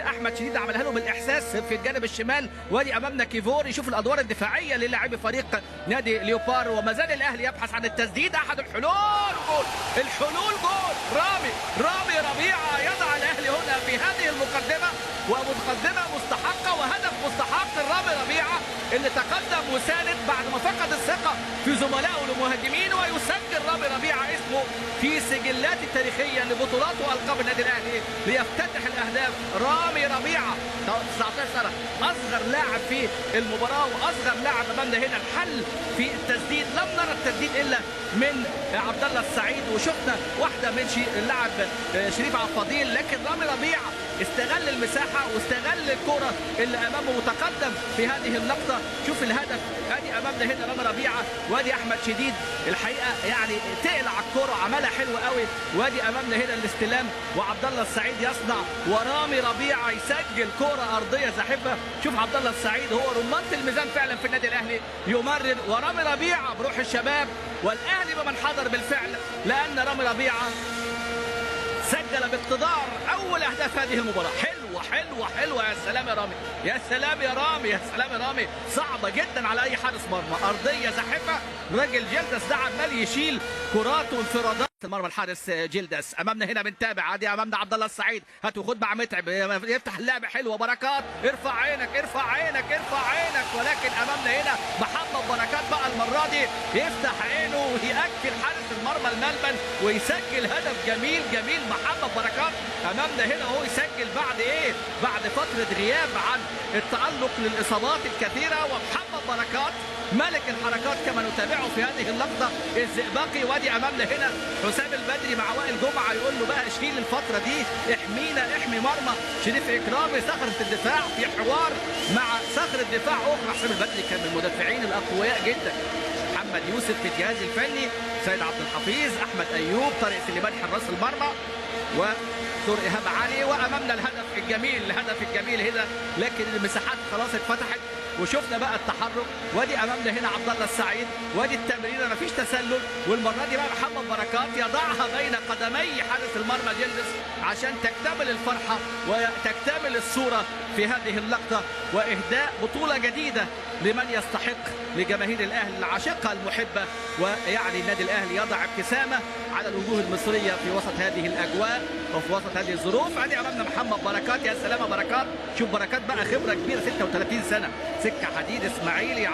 احمد شديد عملها له بالاحساس في الجانب الشمال. وادي امامنا كيفور يشوف الادوار الدفاعيه للاعبي فريق نادي ليوبار، وما زال الاهلي يبحث عن التسديد. احد الحلول جول، الحلول جول. رامي ربيعه يضع الاهلي هنا في هذه المقدمه، ومقدمه مستحقه وهدف مستحق لرامي ربيعه اللي تقدم وساند بعد ما فقد الثقه في زملائه المهاجمين، ويسجل رامي ربيعه اسمه في سجلات التاريخيه لبطولات والقاب النادي الاهلي ليفتتح الاهداف. رامي ربيعه 19 سنه، اصغر لاعب في المباراه واصغر لاعب امامنا هنا. الحل في التسديد، لم نرى التسديد الا من عبد الله السعيد، وشفنا واحده من اللاعب شريف عبد الفضيل، لكن رامي ربيعه استغل المساحه واستغل الكره اللي امامه وتقدم في هذه اللقطه. شوف الهدف، ادي امامنا هنا رامي ربيعه، وادي احمد شديد الحقيقه يعني تقلع الكره عملها حلو قوي، وادي امامنا هنا الاستلام وعبد الله السعيد يصنع، ورامي ربيعه يسجل كره ارضيه زاحفه. شوف عبد الله السعيد هو رمانة الميزان فعلا في النادي الاهلي، يمرر، ورامي ربيعه بروح الشباب والاهلي بمن حضر بالفعل، لان رامي ربيعه سجل باقتدار اول اهداف هذه المباراه. حلوه يا سلام يا رامي، يا سلام يا رامي، يا سلام يا رامي. صعبه جدا على اي حارس مرمى، ارضيه زاحفه، راجل جلدس ده عمال يشيل كرات وانفرادات المرمى. الحارس جلدس امامنا هنا بنتابع، عادي امامنا عبد الله السعيد، هات وخد مع متعب، يفتح اللعبه حلوه. بركات ارفع عينك، ولكن امامنا هنا محمد بركات بقى المره دي يفتح عينه ويأكل حارس المرمى الملبن ويسجل هدف جميل. محمد بركات امامنا هنا وهو يسجل بعد ايه؟ بعد فتره غياب عن التألق للاصابات الكثيره، ومحمد بركات ملك الحركات كما نتابعه في هذه اللقطه الزئبقي. وادي امامنا هنا حسام البدري مع وائل جمعه يقول له بقى اشيل الفتره دي، احمينا، احمي مرمى شريف اكرامي. صخره الدفاع في حوار مع صخره دفاع اخرى. حسام البدري كان من المدافعين الاقوياء جدا. محمد يوسف في الجهاز الفني، سيد عبد الحفيظ، احمد ايوب، طارق سليمان حراس المرمى، ودكتور ايهاب علي. وامامنا الهدف الجميل هنا، لكن المساحات خلاص اتفتحت وشفنا بقى التحرك. وادي امامنا هنا عبد الله السعيد، وادي التمريره مفيش تسلل، والمره دي بقى محمد بركات يضعها بين قدمي حارس المرمى جلدس عشان تكتمل الفرحه وتكتمل الصوره في هذه اللقطه، واهداء بطوله جديده لمن يستحق، لجماهير الاهلي العاشقه المحبه. ويعني النادي الاهلي يضع ابتسامه على الوجوه المصريه في وسط هذه الاجواء وفي وسط هذه الظروف. ادي امامنا محمد بركات، يا سلام بركات. شوف بركات بقى خبره كبيره، 36 سنه، سكه حديد اسماعيلي.